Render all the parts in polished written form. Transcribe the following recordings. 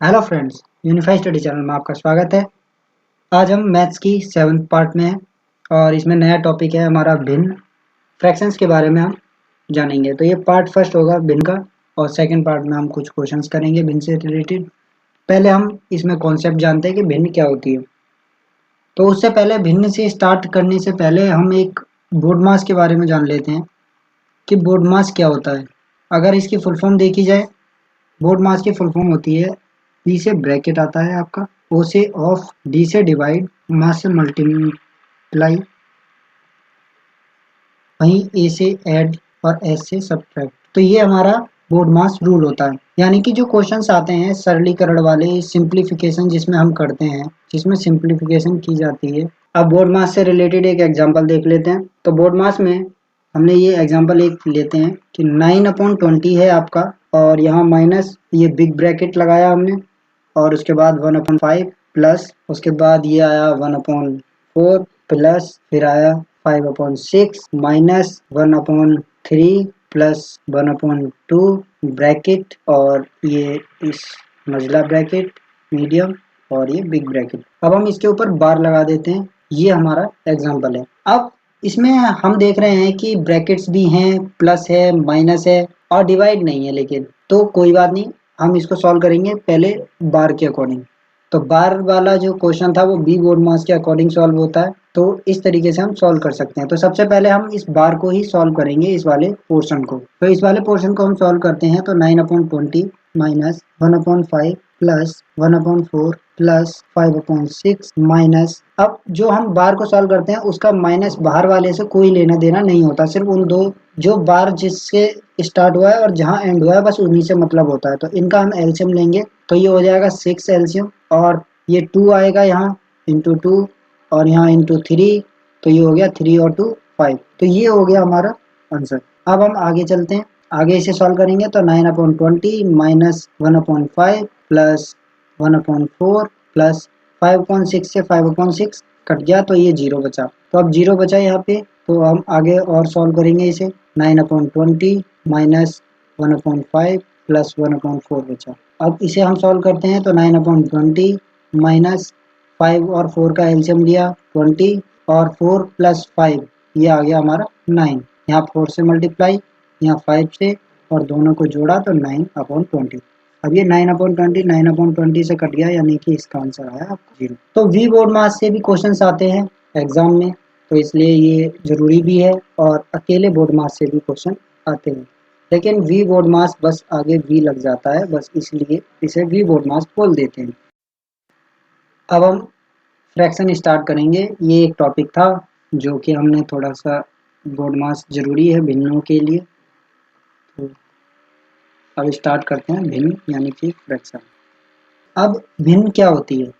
Hello friends, unified study channel में आपका स्वागत है। आज हम मैथ्स की 7th पार्ट में हैं और इसमें नया टॉपिक है हमारा भिन्न फ्रैक्शंस के बारे में हम जानेंगे। तो ये पार्ट फर्स्ट होगा भिन्न का और सेकंड पार्ट में हम कुछ क्वेश्चंस करेंगे भिन्न से रिलेटेड। पहले हम इसमें कॉन्सेप्ट जानते हैं कि भिन्न क्या होती है। तो उससे पहले भिन्न से स्टार्ट करने से पहले हम एक बोर्ड मास के बारे में जान लेते हैं कि बोर्ड मास क्या होता है। अगर इसकी फुल फॉर्म देखी जाए, बोर्ड मास की फुल फॉर्म होती है, पी से ब्रैकेट आता है आपका, ओ से ऑफ, डी से डिवाइड, मास से मल्टीप्लाई, वहीं ए से ऐड और एस से सब्ट्रैक्ट। तो ये हमारा बोर्ड मास रूल होता है। यानी कि जो क्वेश्चंस आते हैं सरलीकरण वाले, सिंप्लीफिकेशन जिसमें हम करते हैं, जिसमें सिंप्लीफिकेशन की जाती है। अब बोर्ड मास से रिलेटेड एक एग्जांपल देख लेते हैं। तो बोर्ड मास में हमने ये एग्जांपल एक लेते हैं कि 9/20 है आपका, और यहाँ माइनस ये बिग ब्रैकेट लगाया हमने, और उसके बाद 1/5 प्लस, उसके बाद ये आया 1/4 प्लस, फिर आया 5/6 माइनस 1/3 प्लस 1/2 ब्रैकेट, और ये इस मझला ब्रैकेट, मीडियम, और ये बिग ब्रैकेट। अब हम इसके ऊपर बार लगा देते हैं। ये हमारा एग्जाम्पल है। अब इसमें हम देख रहे हैं कि ब्रैकेट्स भी हैं, प्लस है, माइनस है, और डिवाइड नहीं है। लेकिन तो कोई बात नहीं, हम इसको सॉल्व करेंगे पहले बार के अकॉर्डिंग। तो बार वाला जो क्वेश्चन था वो बी बोर्ड मास के अकॉर्डिंग सॉल्व होता है। तो इस तरीके से हम सॉल्व कर सकते हैं। तो सबसे पहले हम इस बार को ही सॉल्व करेंगे, इस वाले पोर्शन को। तो इस वाले पोर्शन को हम सॉल्व करते हैं। तो 9/20 माइनस 1/5 प्लस 1/4 प्लस 5/6 माइनस, अब जो हम बार को सॉल्व करते हैं उसका माइनस बाहर वाले से कोई लेना देना नहीं होता, सिर्फ उन दो जो बार जिससे स्टार्ट हुआ है और जहाँ एंड हुआ है बस उन्हीं से मतलब होता है। तो इनका हम एलसीएम लेंगे। तो ये हो जाएगा 6 एलसीएम, और ये 2 आएगा यहाँ इंटू 2, और यहाँ इंटू 3। तो ये हो गया 3 और 2 5। तो ये हो गया हमारा आंसर। अब हम आगे चलते हैं, आगे इसे सॉल्व करेंगे। तो 9/20 माइनस 1/5 प्लस 1/4 प्लस 5/6 से 5/6 कट गया, तो ये 0 बचा। तो अब 0 बचा यहाँ पे। तो हम आगे और सॉल्व करेंगे इसे। 9/20 माइनस 1/5 प्लस 1/4 बचा। अब इसे हम सॉल्व करते हैं। तो 9/20 माइनस 5 और 4 का एलसीएम लिया 20, और 4 प्लस 5 ये आ गया हमारा 9। यहाँ 4 से मल्टीप्लाई, यहाँ 5 से, और दोनों को जोड़ा तो 9/20। अब ये 9/20 9/20 से कट गया, यानी कि इसका आंसर आया आपको 0। तो वी बोर्ड मास से भी क्वेश्चंस आते हैं एग्जाम में, तो इसलिए ये जरूरी भी है, और अकेले बोर्ड मास से भी क्वेश्चन आते हैं। लेकिन वी बोर्ड मास बस आगे वी लग जाता है, बस इसलिए इसे वी बोर्ड मास बोल देते हैं। अब हम फ्रैक्शन स्टार्ट करेंगे। ये एक टॉपिक था जो कि हमने थोड़ा सा, बोर्ड मास जरूरी है भिन्नों के लिए। तो अब स्टार्ट करते हैं भिन्न यानी कि फ्रैक्शन। अब भिन्न क्या होती है?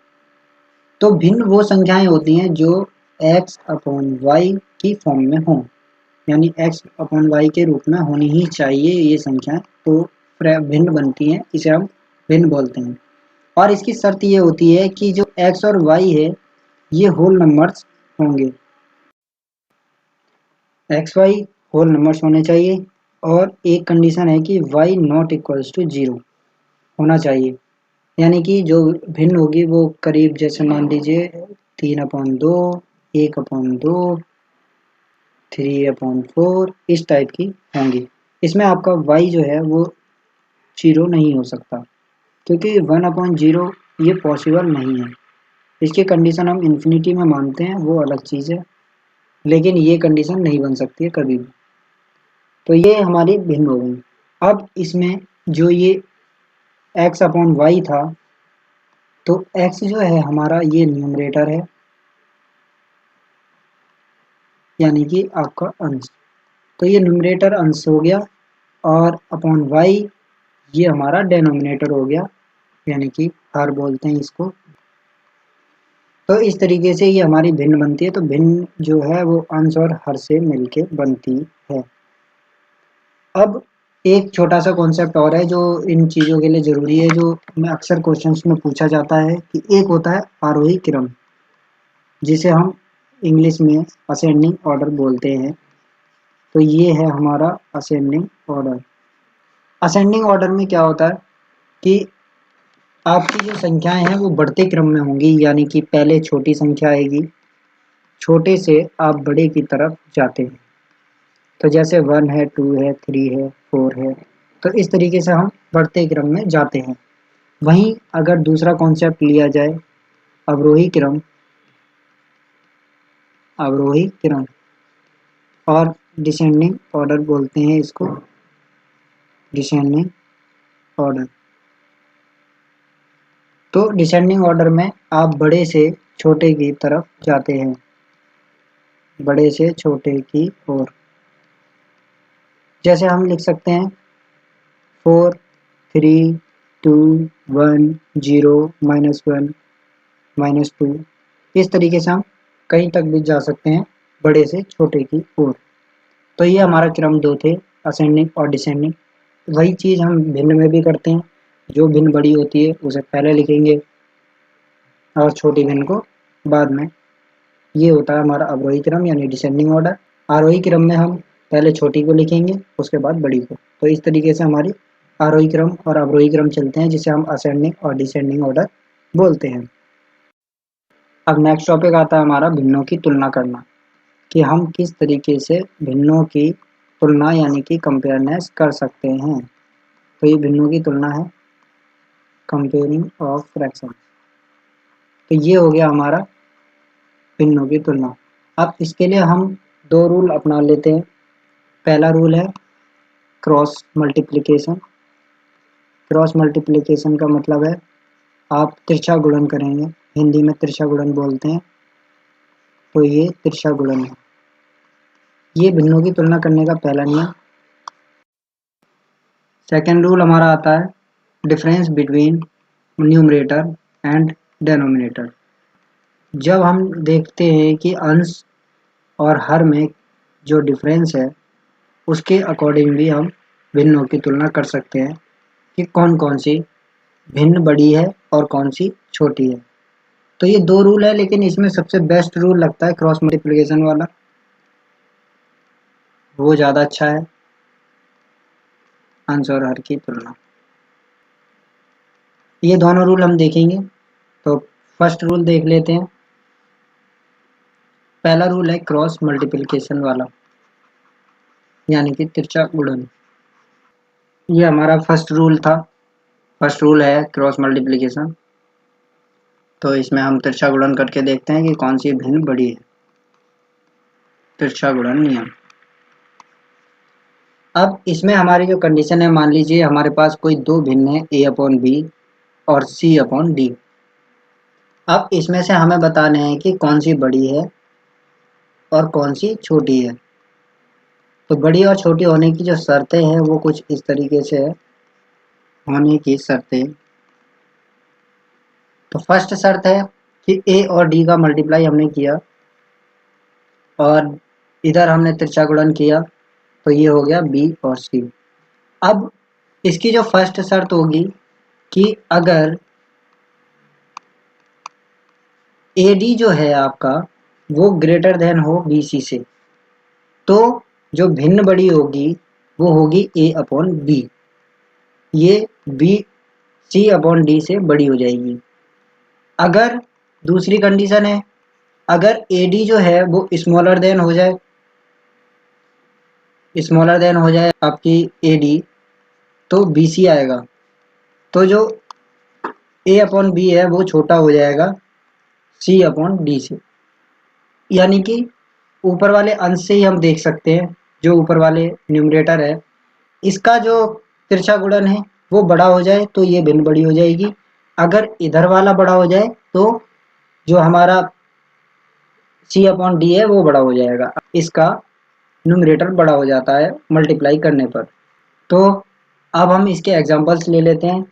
तो भिन्न वो संख्याएं होती हैं जो x/y की फॉर्म में हों, यानी x/y के रूप में होनी ही चाहिए ये संख्याएं, तो भिन्न बनती हैं, इसे हम भिन्न बोलते हैं। और इसकी शर्त ये होती है कि जो x और y है ये होल नंबर्स होंगे, एक्स वाई होल नंबर्स होने चाहिए, और एक कंडीशन है कि y नॉट इक्वल्स टू 0 होना चाहिए। यानी कि जो भिन्न होगी वो करीब, जैसे मान लीजिए 3/2, 1/2, 3/4, इस टाइप की होंगी। इसमें आपका y जो है वो 0 नहीं हो सकता, क्योंकि 1/0 ये पॉसिबल नहीं है। इसकी कंडीशन हम इन्फिनिटी में मानते हैं, वो अलग चीज़ है, लेकिन ये कंडीशन नहीं बन सकती है कभी भी। तो ये हमारी भिन्न हो गई। अब इसमें जो ये x/y था, तो x जो है हमारा ये न्यूमरेटर है, यानी कि आपका अंश। तो ये न्यूमरेटर अंश हो गया, और अपॉन y ये हमारा डेनोमिनेटर हो गया, यानी कि हर बोलते हैं इसको। तो इस तरीके से ये हमारी भिन्न बनती है। तो भिन्न जो है वो अंश और हर से मिलके बनती है। अब एक छोटा सा कॉन्सेप्ट और है जो इन चीज़ों के लिए ज़रूरी है, जो में अक्सर क्वेश्चंस में पूछा जाता है, कि एक होता है आरोही क्रम, जिसे हम इंग्लिश में असेंडिंग ऑर्डर बोलते हैं। तो ये है हमारा असेंडिंग ऑर्डर। असेंडिंग ऑर्डर में क्या होता है कि आपकी जो संख्याएं हैं वो बढ़ते क्रम में होंगी, यानी कि पहले छोटी संख्या आएगी, छोटे से आप बड़े की तरफ जाते हैं। तो जैसे 1 है, 2 है, 3 है, 4 है, तो इस तरीके से हम बढ़ते क्रम में जाते हैं। वहीं अगर दूसरा कॉन्सेप्ट लिया जाए, अवरोही क्रम, अवरोही क्रम और डिसेंडिंग ऑर्डर बोलते हैं इसको, डिसेंडिंग ऑर्डर। तो डिसेंडिंग ऑर्डर में आप बड़े से छोटे की तरफ जाते हैं, बड़े से छोटे की ओर। जैसे हम लिख सकते हैं 4, 3, 2, 1, 0, -1, -2। इस तरीके से हम कहीं तक भी जा सकते हैं बड़े से छोटे की ओर। तो ये हमारा क्रम 2 थे, असेंडिंग और डिसेंडिंग। वही चीज़ हम भिन्न में भी करते हैं, जो भिन्न बड़ी होती है उसे पहले लिखेंगे और छोटी भिन्न को बाद में। ये होता है हमारा अवरोही क्रम यानी डिसेंडिंग ऑर्डर। आरोही क्रम में हम पहले छोटी को लिखेंगे उसके बाद बड़ी को। तो इस तरीके से हमारी आरोही क्रम और अवरोही क्रम चलते हैं, जिसे हम असेंडिंग और डिसेंडिंग ऑर्डर बोलते हैं। अब नेक्स्ट टॉपिक आता है हमारा भिन्नों की तुलना करना, कि हम किस तरीके से भिन्नों की तुलना यानी कि कंपेयरनेस कर सकते हैं। तो ये भिन्नों की तुलना है, कंपेयरिंग ऑफ फ्रैक्शन। तो ये हो गया हमारा भिन्नों की तुलना। अब इसके लिए हम दो रूल अपना लेते हैं। पहला रूल है क्रॉस मल्टीप्लिकेशन। क्रॉस मल्टीप्लिकेशन का मतलब है आप तिरछा गुणन करेंगे, हिंदी में तिरछा गुणन बोलते हैं। तो ये तिरछा गुणन है। ये भिन्नों की तुलना करने का पहला नियम। सेकेंड रूल हमारा आता है difference between numerator and denominator. जब हम देखते हैं कि अंश और हर में जो डिफरेंस है उसके अकॉर्डिंग भी हम भिन्नों की तुलना कर सकते हैं कि कौन कौन सी भिन्न बड़ी है और कौन सी छोटी है। तो ये दो रूल है, लेकिन इसमें सबसे बेस्ट रूल लगता है क्रॉस मल्टीप्लिकेशन वाला, वो ज़्यादा अच्छा है अंश और हर की तुलना। ये दोनों रूल हम देखेंगे। तो फर्स्ट रूल देख लेते हैं। पहला रूल है क्रॉस मल्टीप्लिकेशन वाला यानी कि तिरछा गुणन। ये हमारा फर्स्ट रूल था। फर्स्ट रूल है क्रॉस मल्टीप्लिकेशन। तो इसमें हम तिरछा गुणन करके देखते हैं कि कौन सी भिन्न बड़ी है। तिरछा गुणन नियम। अब इसमें हमारी जो कंडीशन है, मान लीजिए हमारे पास कोई दो भिन्न है a/b और c/d। अब इसमें से हमें बताने हैं कि कौन सी बड़ी है और कौन सी छोटी है। तो बड़ी और छोटी होने की जो शर्तें हैं वो कुछ इस तरीके से है, होने की शर्तें। तो फर्स्ट शर्त है कि a और d का मल्टीप्लाई हमने किया और इधर हमने तिरछा गुणन किया, तो ये हो गया b और c। अब इसकी जो फर्स्ट शर्त होगी कि अगर AD जो है आपका वो ग्रेटर देन हो BC से, तो जो भिन्न बड़ी होगी वो होगी A/B। ये B C/D से बड़ी हो जाएगी। अगर दूसरी कंडीशन है, अगर AD जो है वो स्मॉलर देन हो जाए आपकी AD, तो BC आएगा। तो जो A/B है वो छोटा हो जाएगा C/D से। यानी कि ऊपर वाले अंश से ही हम देख सकते हैं, जो ऊपर वाले न्यूमरेटर है इसका जो तिरछा गुणन है वो बड़ा हो जाए तो ये भिन्न बड़ी हो जाएगी। अगर इधर वाला बड़ा हो जाए तो जो हमारा C/D है वो बड़ा हो जाएगा। इसका न्यूमरेटर बड़ा हो जाता है मल्टीप्लाई करने पर। तो अब हम इसके एग्जांपल्स ले लेते हैं।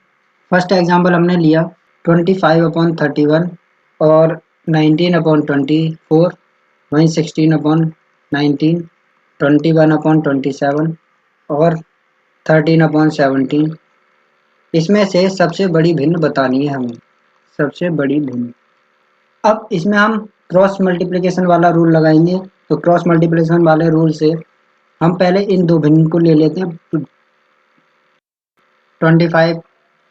फर्स्ट एग्जांपल हमने लिया 25/31 और 19/24, वहीं 16/19, 21/27 और 13/17। इसमें से सबसे बड़ी भिन्न बतानी है हमें, सबसे बड़ी भिन्न। अब इसमें हम क्रॉस मल्टीप्लिकेशन वाला रूल लगाएंगे। तो क्रॉस मल्टीप्लिकेशन वाले रूल से हम पहले इन दो भिन्न को ले लेते हैं, 25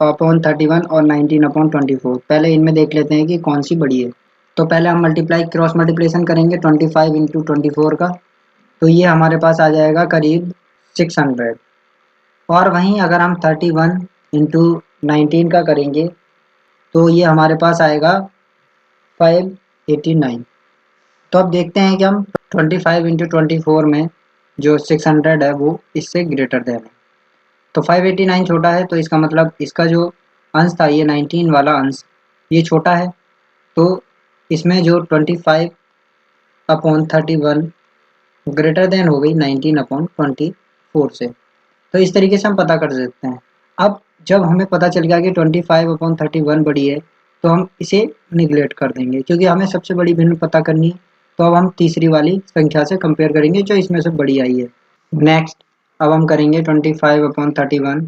अपॉन 31 और 19 अपॉन 24। पहले इनमें देख लेते हैं कि कौन सी बड़ी है। तो पहले हम क्रॉस मल्टीप्लिकेशन करेंगे 25 इंटू 24 का, तो ये हमारे पास आ जाएगा करीब 600। और वहीं अगर हम 31 इंटू 19 का करेंगे तो ये हमारे पास आएगा 589। तो अब देखते हैं कि हम 25 इंटू 24 में जो 600 है वो इससे ग्रेटर देन है। तो 589 छोटा है, तो इसका मतलब इसका जो अंश था ये 19 वाला अंश ये छोटा है, तो इसमें जो 25 अपॉन 31 ग्रेटर देन हो गई 19 अपॉन 24 से। तो इस तरीके से हम पता कर सकते हैं। अब जब हमें पता चल गया कि 25 अपॉन 31 बड़ी है, तो हम इसे निगलेक्ट कर देंगे क्योंकि हमें सबसे बड़ी भिन्न पता करनी है। तो अब हम तीसरी वाली संख्या से कंपेयर करेंगे जो इसमें से बड़ी आई है। नेक्स्ट अब हम करेंगे 25 अपॉन 31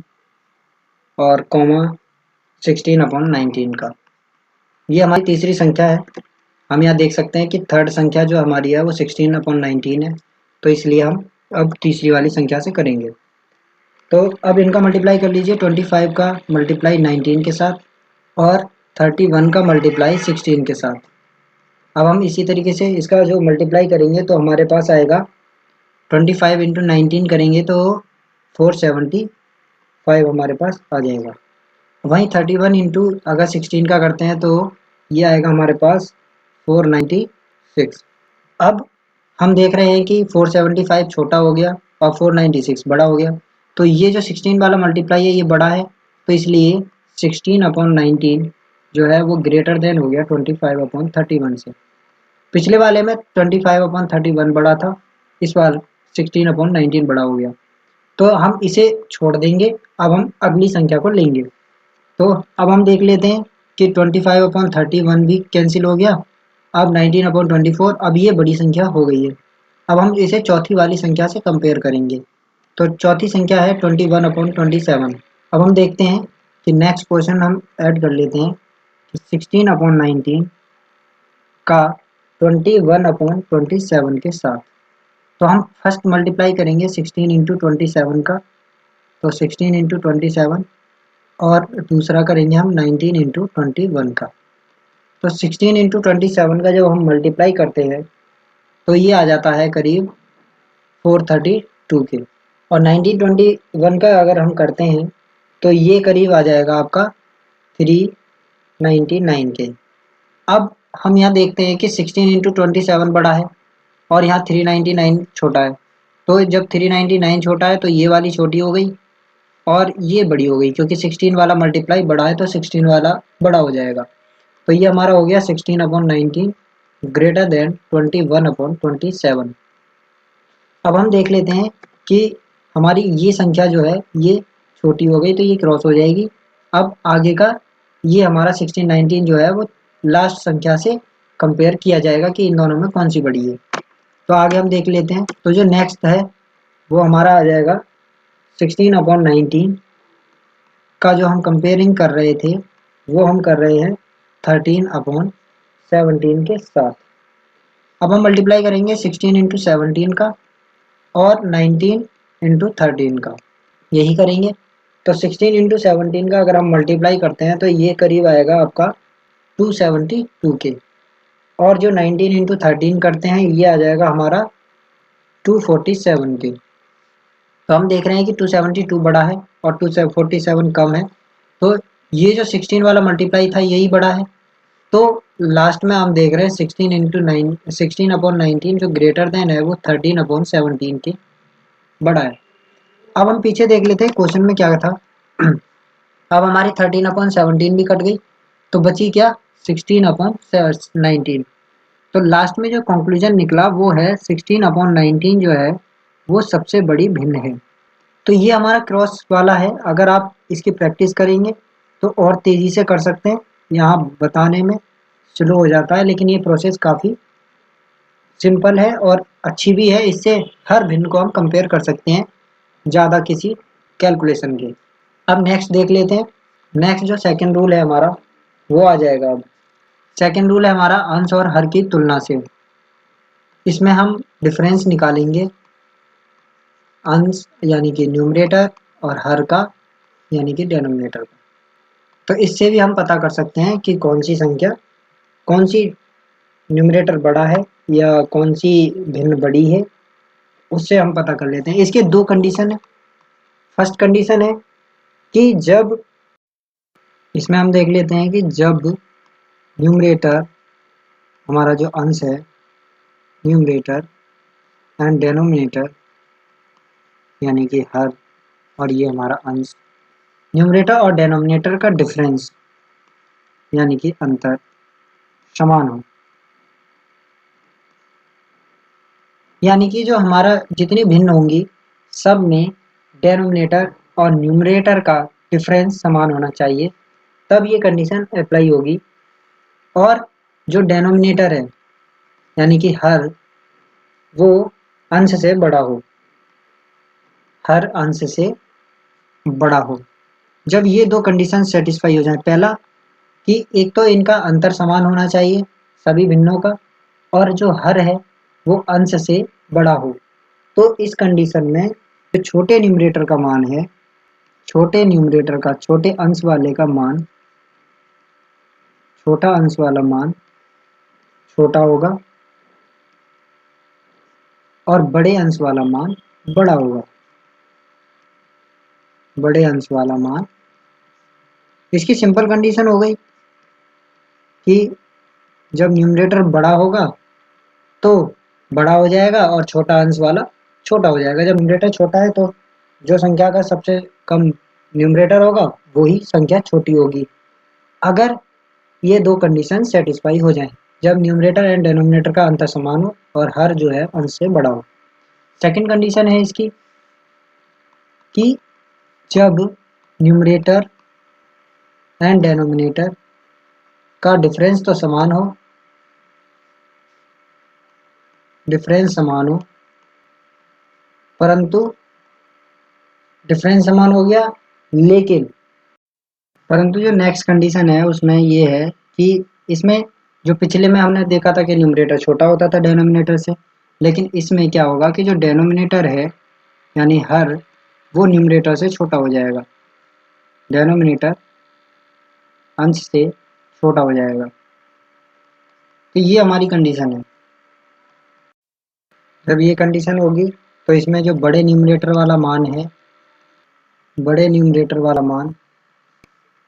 और कॉमा 16 अपॉन 19 का। ये हमारी तीसरी संख्या है। हम यहाँ देख सकते हैं कि थर्ड संख्या जो हमारी है वो 16 अपॉन 19 है, तो इसलिए हम अब तीसरी वाली संख्या से करेंगे। तो अब इनका मल्टीप्लाई कर लीजिए, 25 का मल्टीप्लाई 19 के साथ और 31 का मल्टीप्लाई 16 के साथ। अब हम इसी तरीके से इसका जो मल्टीप्लाई करेंगे तो हमारे पास आएगा 25 इंटू 19 करेंगे तो 475 हमारे पास आ जाएगा। वहीं 31 इंटू अगर 16 का करते हैं तो ये आएगा हमारे पास 496। अब हम देख रहे हैं कि 475 छोटा हो गया और 496 बड़ा हो गया, तो ये जो 16 वाला मल्टीप्लाई है ये बड़ा है, तो इसलिए 16 अपॉन 19 जो है वो ग्रेटर देन हो गया 25 अपॉन 31 से। पिछले वाले में 25 अपॉन 31 बड़ा था, इस बार 16 अपॉन 19 बड़ा हो गया, तो हम इसे छोड़ देंगे। अब हम अगली संख्या को लेंगे। तो अब हम देख लेते हैं कि 25 अपॉन 31 भी कैंसिल हो गया। अब 19 अपॉन 24, अब ये बड़ी संख्या हो गई है। अब हम इसे चौथी वाली संख्या से कंपेयर करेंगे। तो चौथी संख्या है 21 अपॉन 27। अब हम देखते हैं कि नेक्स्ट क्वेश्चन हम ऐड कर लेते हैं कि 16 अपॉन 19 का 21 अपॉन 27 के साथ। तो हम फर्स्ट मल्टीप्लाई करेंगे 16 इंटू 27 का, तो 16 इंटू 27 और दूसरा करेंगे हम 19 इंटू 21 का। तो 16 इंटू 27 का जब हम मल्टीप्लाई करते हैं तो ये आ जाता है करीब 432 के, और 1921 का अगर हम करते हैं तो ये करीब आ जाएगा आपका 399 के। अब हम यहाँ देखते हैं कि 16 इंटू 27 बड़ा है और यहाँ 399 छोटा है। तो जब 399 छोटा है तो ये वाली छोटी हो गई और ये बड़ी हो गई, क्योंकि 16 वाला मल्टीप्लाई बड़ा है तो 16 वाला बड़ा हो जाएगा। तो ये हमारा हो गया 16 अपॉन 19 ग्रेटर देन 21 अपॉन 27। अब हम देख लेते हैं कि हमारी ये संख्या जो है ये छोटी हो गई, तो ये क्रॉस हो जाएगी। अब आगे का ये हमारा 16 19 जो है वो लास्ट संख्या से कंपेयर किया जाएगा कि इन दोनों में कौन सी बड़ी है। तो आगे हम देख लेते हैं। तो जो नेक्स्ट है वो हमारा आ जाएगा 16 अपॉन 19 का जो हम कंपेयरिंग कर रहे थे वो हम कर रहे हैं 13 अपॉन 17 के साथ। अब हम मल्टीप्लाई करेंगे 16 इंटू 17 का और 19 इंटू 13 का, यही करेंगे। तो 16 इंटू 17 का अगर हम मल्टीप्लाई करते हैं तो ये करीब आएगा आपका 272 के, और जो 19 इंटू 13 करते हैं ये आ जाएगा हमारा 247 के। तो हम देख रहे हैं कि 272 बड़ा है और 247 कम है, तो ये जो 16 वाला मल्टीप्लाई था यही बड़ा है। तो लास्ट में हम देख रहे हैं 16 इंटू 9 16 अपॉन 19 जो ग्रेटर देन है वो 13 अपॉन 17 के बड़ा है। अब हम पीछे देख लेते हैं क्वेश्चन में क्या था। अब हमारी 13 अपॉन 17 भी कट गई, तो बची क्या 16 अपॉन 19। तो लास्ट में जो कंक्लूजन निकला वो है 16 अपॉन 19 जो है वो सबसे बड़ी भिन्न है। तो ये हमारा क्रॉस वाला है। अगर आप इसकी प्रैक्टिस करेंगे तो और तेज़ी से कर सकते हैं। यहाँ बताने में स्लो हो जाता है, लेकिन ये प्रोसेस काफ़ी सिंपल है और अच्छी भी है। इससे हर भिन्न को हम कंपेयर कर सकते हैं ज़्यादा किसी कैलकुलेशन के। अब नेक्स्ट देख लेते हैं। नेक्स्ट जो सेकंड रूल है हमारा वो आ जाएगा। अब सेकंड रूल है हमारा अंश और हर की तुलना से। इसमें हम डिफरेंस निकालेंगे, अंश यानी कि न्यूमरेटर और हर का यानी कि डिनोमिनेटर का। तो इससे भी हम पता कर सकते हैं कि कौन सी न्यूमरेटर बड़ा है या कौन सी भिन्न बड़ी है, उससे हम पता कर लेते हैं। इसके दो कंडीशन है। फर्स्ट कंडीशन है कि जब, इसमें हम देख लेते हैं कि जब न्यूमरेटर, हमारा जो अंश है, न्यूमरेटर एंड डेनोमिनेटर, यानी कि हर और ये हमारा अंश, न्यूमरेटर और डेनोमिनेटर का डिफरेंस यानी कि अंतर समान हो, यानी कि जो हमारा जितनी भिन्न होंगी सब में डेनोमिनेटर और न्यूमरेटर का डिफरेंस समान होना चाहिए, तब ये कंडीशन अप्लाई होगी। और जो डेनोमिनेटर है यानी कि हर, वो अंश से बड़ा हो, हर अंश से बड़ा हो। जब ये दो कंडीशन सेटिस्फाई हो जाए, पहला कि एक तो इनका अंतर समान होना चाहिए सभी भिन्नों का, और जो हर है वो अंश से बड़ा हो, तो इस कंडीशन में जो छोटे न्यूमरेटर का मान है, छोटे न्यूमरेटर का, छोटे अंश वाले का मान, छोटा अंश वाला मान छोटा होगा और बड़े अंश वाला मान बड़ा होगा। बड़े अंश वाला मान, इसकी सिंपल कंडीशन हो गई कि जब न्यूमरेटर बड़ा होगा तो बड़ा हो जाएगा और छोटा अंश वाला छोटा हो जाएगा। जब न्यूमरेटर छोटा है तो जो संख्या का सबसे कम न्यूमरेटर होगा वही संख्या छोटी होगी, अगर ये दो कंडीशन सेटिस्फाई हो जाएं, जब न्यूमरेटर एंड डिनोमिनेटर का अंतर समान हो और हर जो है अंश से बड़ा हो। सेकंड कंडीशन है इसकी कि जब न्यूमरेटर एंड डिनोमिनेटर का डिफरेंस तो समान हो, डिफरेंस समान हो, परंतु डिफरेंस समान हो गया, लेकिन परंतु जो नेक्स्ट कंडीशन है उसमें ये है कि इसमें जो पिछले में हमने देखा था कि न्यूमरेटर छोटा होता था डेनोमिनेटर से, लेकिन इसमें क्या होगा कि जो डेनोमिनेटर है यानी हर, वो न्यूमरेटर से छोटा हो जाएगा, डेनोमिनेटर अंश से छोटा हो जाएगा। तो ये हमारी कंडीशन है। जब ये कंडीशन होगी तो इसमें जो बड़े न्यूमरेटर वाला मान है, बड़े न्यूमरेटर वाला मान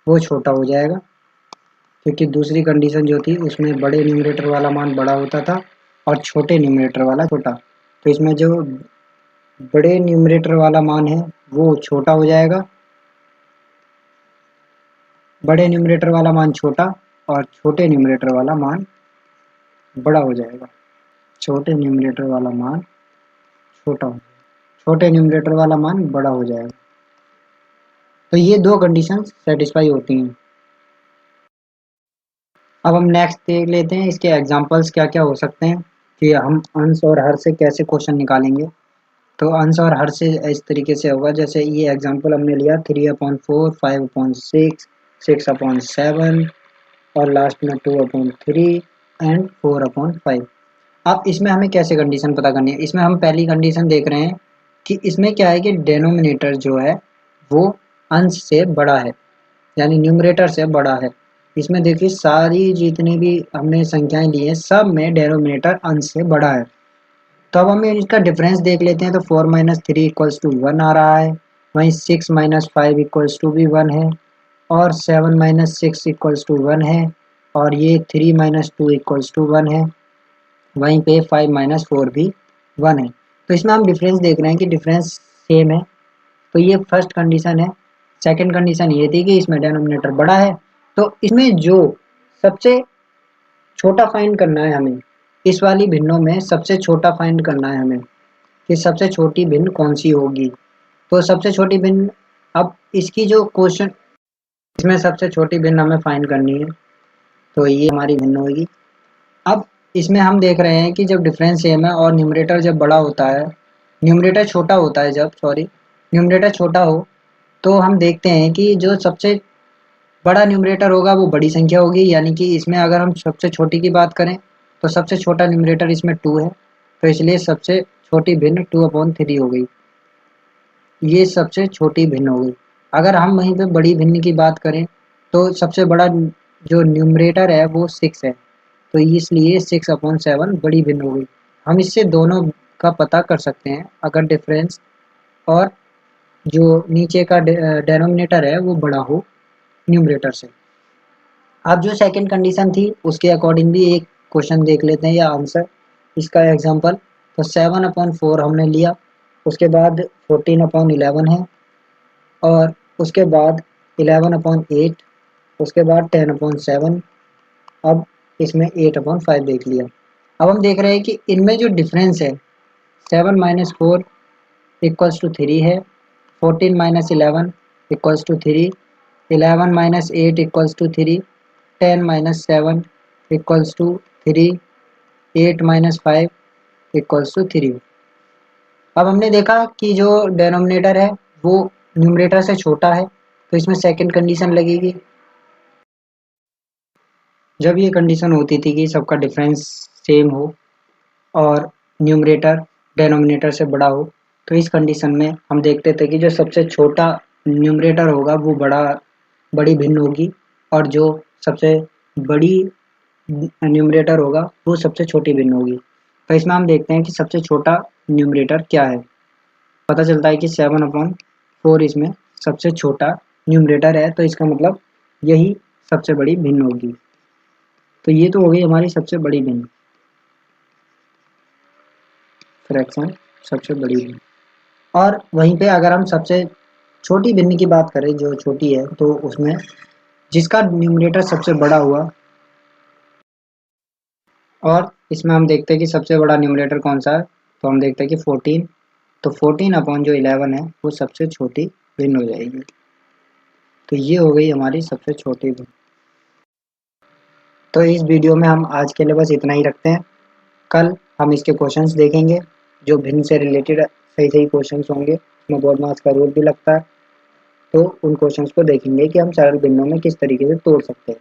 वो छोटा हो जाएगा, क्योंकि दूसरी कंडीशन जो थी उसमें बड़े न्यूमरेटर वाला मान बड़ा होता था और छोटे न्यूमरेटर वाला छोटा। तो इसमें जो बड़े न्यूमरेटर वाला मान है वो छोटा हो जाएगा, बड़े न्यूमरेटर वाला मान छोटा और छोटे न्यूमरेटर वाला मान बड़ा हो जाएगा। छोटे न्यूमरेटर वाला मान छोटा हो, छोटे न्यूमरेटर वाला मान बड़ा हो जाएगा। तो ये दो कंडीशन सेटिस्फाई होती हैं। अब हम नेक्स्ट देख लेते हैं इसके एग्जांपल्स क्या क्या हो सकते हैं कि हम अंश और हर से कैसे क्वेश्चन निकालेंगे। तो अंश और हर से इस तरीके से होगा, जैसे ये एग्जांपल हमने लिया 3/4, 5/6, 6/7 और लास्ट में 2/3 एंड 4/5। अब इसमें हमें कैसे कंडीशन पता करनी है, इसमें हम पहली कंडीशन देख रहे हैं कि इसमें क्या है कि डेनोमिनेटर जो है वो अंश से बड़ा है, यानी न्यूमरेटर से बड़ा है। इसमें देखिए सारी जितनी भी हमने संख्याएं ली हैं सब में डेनोमिनेटर अंश से बड़ा है। तो अब हम इसका डिफरेंस देख लेते हैं। तो 4 - 3 = 1 आ रहा है, वहीं 6 - 5 = भी 1 है, और 7 - 6 = 1 है, और ये 3 - 2 = 1 है, वहीं पे 5 - 4 भी 1 है। तो इसमें हम डिफरेंस देख रहे हैं कि डिफरेंस सेम है। तो ये फर्स्ट कंडीशन है। सेकंड कंडीशन ये थी कि इसमें डेनोमिनेटर बड़ा है, तो इसमें जो सबसे छोटा फाइंड करना है हमें, इस वाली भिन्नों में सबसे छोटा फाइंड करना है हमें कि सबसे छोटी भिन्न कौन सी होगी। तो सबसे छोटी भिन्न, अब इसकी जो क्वेश्चन, इसमें सबसे छोटी भिन्न हमें फाइंड करनी है, तो ये हमारी भिन्न होगी। अब इसमें हम देख रहे हैं कि जब डिफरेंस सेम है और न्यूमरेटर जब बड़ा होता है, न्यूमरेटर छोटा होता है, जब न्यूमरेटर छोटा हो, तो हम देखते हैं कि जो सबसे बड़ा न्यूमरेटर होगा वो बड़ी संख्या होगी, यानी कि इसमें अगर हम सबसे छोटी की बात करें तो सबसे छोटा न्यूमरेटर इसमें 2 है, तो इसलिए सबसे छोटी भिन्न 2/3 हो गई, ये सबसे छोटी भिन्न हो गई। अगर हम वहीं पे बड़ी भिन्न की बात करें तो सबसे बड़ा जो न्यूमरेटर है वो 6 है, तो इसलिए 6/7 बड़ी भिन्न होगी। हम इससे दोनों का पता कर सकते हैं अगर डिफरेंस और जो नीचे का डेनोमिनेटर है वो बड़ा हो न्यूमरेटर से। अब जो सेकंड कंडीशन थी उसके अकॉर्डिंग भी एक क्वेश्चन देख लेते हैं या आंसर इसका एग्जांपल। तो 7/4 हमने लिया, उसके बाद 14/11 है, और उसके बाद 11/8, उसके बाद 10/7, अब इसमें 8/5 देख लिया। अब हम देख रहे हैं कि इनमें जो डिफरेंस है 7 - 4 = 3 है, 14 - 11 = 3, 11 - 8 = 3, 10 - 7 = 3, 8 - 5 = 3। अब हमने देखा कि जो डेनोमिनेटर है वो न्यूमरेटर से छोटा है, तो इसमें सेकंड कंडीशन लगेगी। जब ये कंडीशन होती थी कि सबका डिफरेंस सेम हो और न्यूमरेटर डेनोमिनेटर से बड़ा हो, तो इस कंडीशन में हम देखते थे कि जो सबसे छोटा न्यूमरेटर होगा वो बड़ी भिन्न होगी, और जो सबसे बड़ी न्यूमरेटर होगा वो सबसे छोटी भिन्न होगी। तो इसमें हम देखते हैं कि सबसे छोटा न्यूमरेटर क्या है। पता चलता है कि 7/4 इसमें सबसे छोटा न्यूमरेटर है, तो इसका मतलब यही सबसे बड़ी भिन्न होगी। तो ये तो हो गई हमारी सबसे बड़ी भिन्न फ्रैक्शन, सबसे बड़ी भिन्न। और वहीं पे अगर हम सबसे छोटी भिन्न की बात करें जो छोटी है, तो उसमें जिसका न्यूमरेटर सबसे बड़ा हुआ, और इसमें हम देखते हैं कि सबसे बड़ा न्यूमरेटर कौन सा है, तो हम देखते हैं कि 14, तो 14/11 है वो सबसे छोटी भिन्न हो जाएगी। तो ये हो गई हमारी सबसे छोटी भिन्न। तो इस वीडियो में हम आज के लिए बस इतना ही रखते हैं। कल हम इसके क्वेश्चंस देखेंगे जो भिन्न से रिलेटेड सही सही क्वेश्चंस होंगे, उसमें बोर्ड मार्क्स का रूल भी लगता है। तो उन क्वेश्चंस को देखेंगे कि हम सरल भिन्नों में किस तरीके से तोड़ सकते हैं।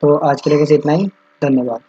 तो आज के लिए बस इतना ही, धन्यवाद।